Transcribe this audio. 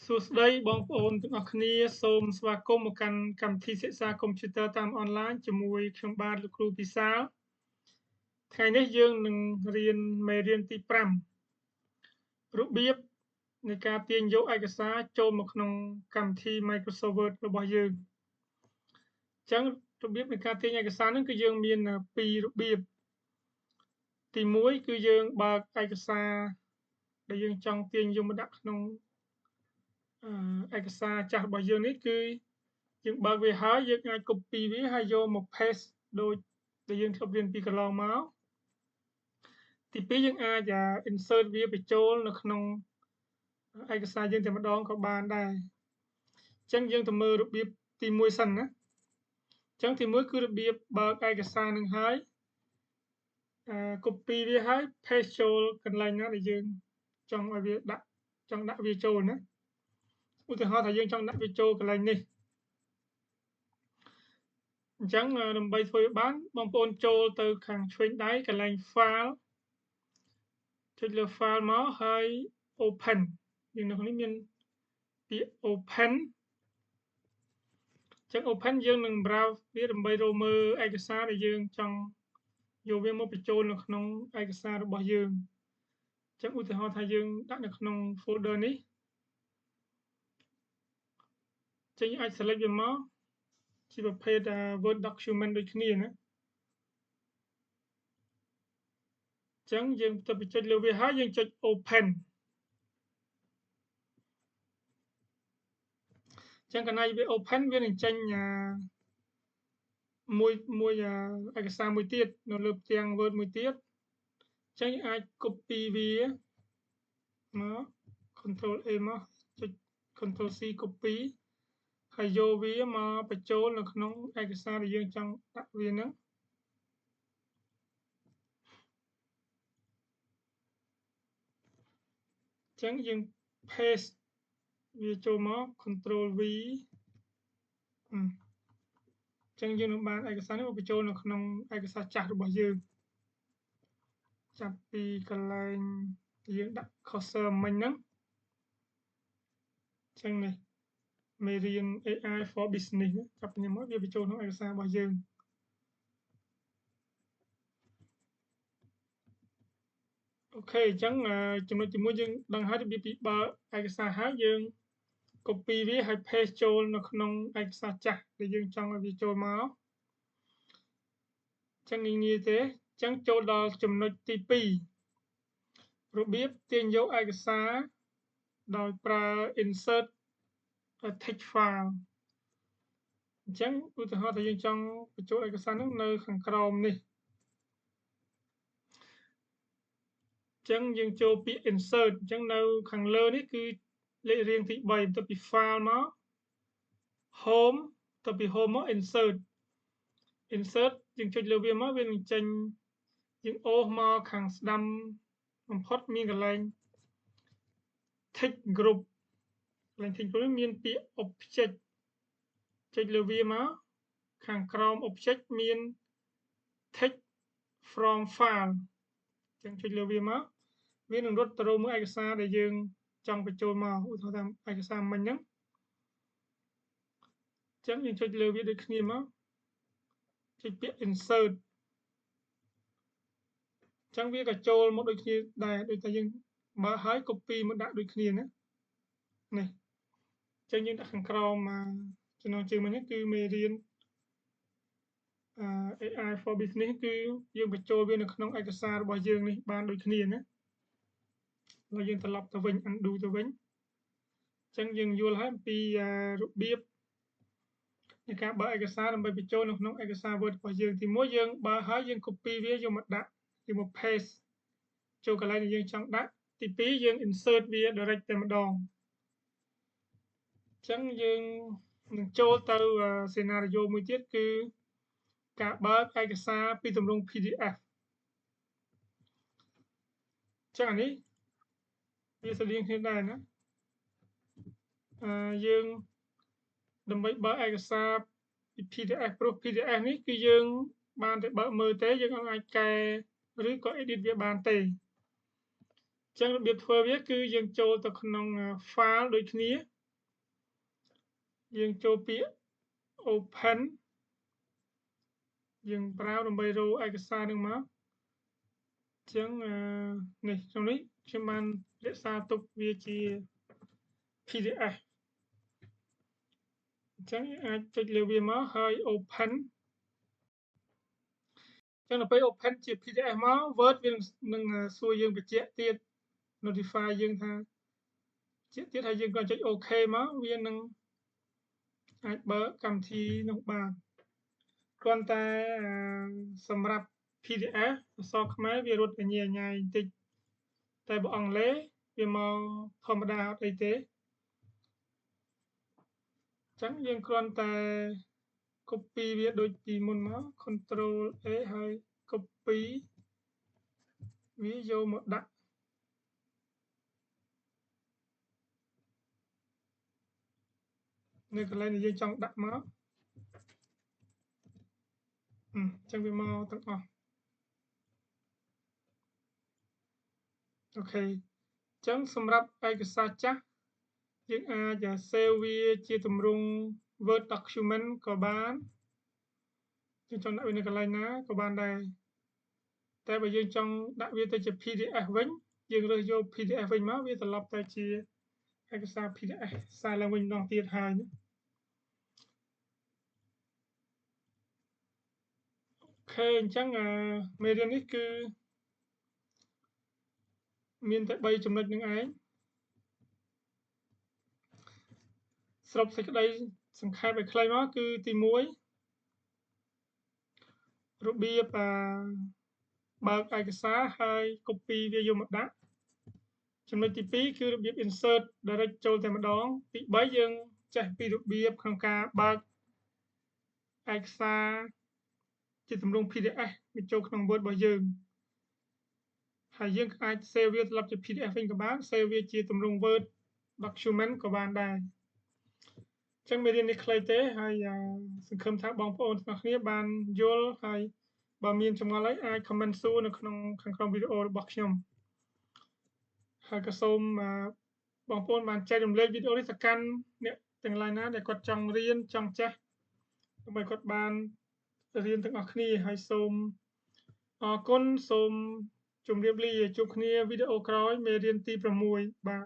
សួស្តីបងប្អូនទាំងអស់គ្នាសូមស្វាគមន៍មកកាន់កម្មវិធីសិក្សាកុំព្យូទ័រតាមអនឡាញជាមួយខ្ញុំបាទលោកគ្រូពិសាលថ្ងៃនេះយើងនឹងរៀនមេរៀនទី5របៀបនៃការទាញយកឯកសារចូលមកក្នុងកម្មវិធី Microsoft Word របស់យើងអញ្ចឹងរបៀបនៃការទាញឯកសារហ្នឹងគឺយើងមាន2របៀបទី1គឺយើងបើកឯកសារដែលយើងចង់ទាញយកមកដាក់ក្នុងឯកសារចាស់របស់យើងនេះគឺយើងបើកវាហើយយើងអាច copy វាហើយយកមក paste ដូចដែលយើងធ្លាប់រៀនពីកន្លងមកទី2យើងអាច insert វាបញ្ចូលនៅក្នុងឯកសារយើងតែម្ដងក៏បានដែរអញ្ចឹងយើងទៅមើលរបៀបទី1សិនណាអញ្ចឹងទី1គឺរបៀបបើកឯកសារនឹងហើយ copy វាហើយ paste ចូលកន្លែងណាដែលយើងចង់ឲ្យវាដាក់វាចូលណាឧទាហរណ៍ថាយើងចង់ដាក់វាចូលកន្លែងនេះអញ្ចឹងដើម្បីធ្វើឲ្យបានបងប្អូនចូលទៅខាងឆ្វេងដៃកន្លែង file ចុចលើ file មកហើយ open យើងនៅក្នុងនេះមានពាក្យ open អញ្ចឹង open យើងនឹង browse វាដើម្បីរកមើលឯកសារដែលយើងចង់យកវាមកបញ្ចូលនៅក្នុងឯកសាររបស់យើងអញ្ចឹងឧទាហរណ៍ថាយើងដាក់នៅក្នុង folder នេះអញ្ចឹងយើងអាច select វាមកជាប្រភេទ Word document ដូចគ្នាណាអញ្ចឹងយើងទៅចុចលើវាហើយយើងចុច open អញ្ចឹងកាលណាវា open វានឹងចេញមួយឯកសារមួយទៀតនៅលើផ្ទាំង Word មួយទៀតអញ្ចឹងយើងអាច copy វាមក Control A មកចុច Control C copy ហើយយកវាមកបញ្ចូលនៅក្នុងឯកសារដែលយើងចង់ដាក់វាហ្នឹងអញ្ចឹងយើង paste វាចូលមក Control V អញ្ចឹងយើងនឹងបានឯកសារនេះមកបញ្ចូលនៅក្នុងឯកសារចាស់របស់យើងចាប់ពីកន្លែងយើងដាក់ cursor មិញហ្នឹងអញ្ចឹងនេះមេរៀន AI for Business ចាប់ពីនេះមកវាបញ្ចូលក្នុងឯកសាររបស់យើងអូខេអញ្ចឹងចំណុចទី1យើងដឹងហើយរបៀបពីបើឯកសារហើយយើង copy វាហើយ paste ចូលនៅក្នុងឯកសារចាស់ដែលយើងចង់ឲ្យវាចូលមកអញ្ចឹងងាយទេអញ្ចឹងចូលដល់ចំណុចទី2របៀបទាញយកឯកសារដោយប្រើ insert text file អញ្ចឹងឧទាហរណ៍ថាយើងចង់បញ្ចូលឯកសារនោះនៅខាងក្រោមនេះអញ្ចឹងយើងចូលពាក្យ insert អញ្ចឹងនៅខាងលើនេះគឺលេខរៀងទី3បន្ទាប់ពី file មក home បន្ទាប់ពី home មក insert យើងចុចលើវាមកវានឹងចេញយើងអូសមកខាងស្ដាំបំផុតមានកន្លែង text group កន្លែង text group មានពាក្យ object ចុចលើវាមកខាងក្រោម object មាន text from file អញ្ចឹងចុចលើវាមកវានឹងរត់ទៅរកមើលឯកសារដែលយើងចង់បញ្ចូលមកឧទាហរណ៍ថាឯកសារមិញហ្នឹងអញ្ចឹងយើងចុចលើវាដូចគ្នាមកចុចពាក្យ insert អញ្ចឹងវាក៏ចូលមកដូចគ្នាដែរដូចតែយើងបើហើយ copy មកដាក់ដូចគ្នាណានេះអញ្ចឹងយើងដាក់ខាងក្រោមចំណងជើងមិញគឺមេរៀនAI for Business គឺយើងបញ្ចូលវានៅក្នុងឯកសាររបស់យើងនេះបានដូចគ្នាណាហើយយើងត្រឡប់ទៅវិញ undo ទៅវិញអញ្ចឹងយើងយល់ហើយអំពីរបៀបនៃការបើកឯកសារដើម្បីបញ្ចូលនៅក្នុងឯកសារ Word របស់យើងទី1យើងបើកហើយយើង copy វាយកមកដាក់យកមក paste ចូលកន្លែងដែលយើងចង់ដាក់ទី2យើង insert វា direct តែម្ដងអញ្ចឹងយើងនឹងចូលទៅ scenario មួយទៀតគឺការបើកឯកសារពីទម្រង់ PDF អញ្ចឹងអានេះវាស្រដៀងគ្នាដែរណាយើងដើម្បីបើកឯកសារពី PDF ព្រោះ PDF នេះគឺយើងបានតែបើកមើលទេយើងអាចកែឬក៏ edit វាបានទេអញ្ចឹងរបៀបធ្វើវាគឺយើងចូលទៅក្នុង file ដូចគ្នា យើងចូលពាក្យ open យើងប្រើដើម្បីរកឯកសារនឹងមកអញ្ចឹងនេះក្នុងនេះខ្ញុំបានរក្សាទុកវាជា PDF អញ្ចឹងអាចចុចលើវាមកហើយ open អញ្ចឹងដល់ពេល open ជា PDF មក Word វានឹងសួរយើងបញ្ជាក់ទៀត notify យើងថាទៀតហើយយើងក៏ចុច OK មកវានឹងអាចបើកកម្មវិធីនោះបានគ្រាន់តែសម្រាប់ PDF អក្សរខ្មែរវារត់ញ៉ៃបន្តិចតែបើអង់គ្លេសវាមកធម្មតាអត់អីទេអញ្ចឹងយើងគ្រាន់តែ copy វាដូចពីមុនមក Control A ហើយ copy វាយកមកដាក់នៅកន្លែងដែលយើងចង់ដាក់មកអញ្ចឹងវាមកទាំងអស់អូខេអញ្ចឹងសម្រាប់ឯកសារចាស់យើងអាច save វាជាទម្រង់ Word document ក៏បានយើងចង់ដាក់វានៅកន្លែងណាក៏បានដែរតែបើយើងចង់ដាក់វាទៅជា PDF វិញយើងរើសយក PDF វិញមកវាត្រឡប់ទៅជាឯកសារ PDF សារឡើងវិញម្ដងទៀតហើយណាអូខេអញ្ចឹងមេរៀននេះគឺមានតែ3ចំណុចនឹងឯងសរុបសេចក្តីសង្ខេបឲ្យខ្លីមកគឺទី1របៀបបើកឯកសារហើយ copy វាយកមកដាក់ចំណុចទី2គឺរបៀប insert direct ចូលតែម្ដងទី3យើងចេះពីរបៀបក្នុងការបើកឯកសារជាទម្រង់ PDF វាចូលក្នុង Word របស់យើងហើយយើងអាច save វាត្រឡប់ជា PDF វិញក៏បាន save វាជាទម្រង់ Word document ក៏បានដែរអញ្ចឹងមេរៀននេះខ្លីទេហើយសង្ឃឹមថាបងប្អូនទាំងអស់គ្នាបានយល់ហើយបើមានចម្ងល់អីអាច comment សួរនៅក្នុងខាងក្រោមវីដេអូរបស់ខ្ញុំហើយក៏សូមបងប្អូនបានចែករំលែកវីដេអូនេះទៅកាន់អ្នកទាំងឡាយណាដែលគាត់ចង់រៀនចង់ចេះដើម្បីគាត់បានរៀនទាំងអស់គ្នាហើយសូមអរគុណសូមជម្រាបលាជួបគ្នាវីដេអូក្រោយមេរៀនទី6បាទ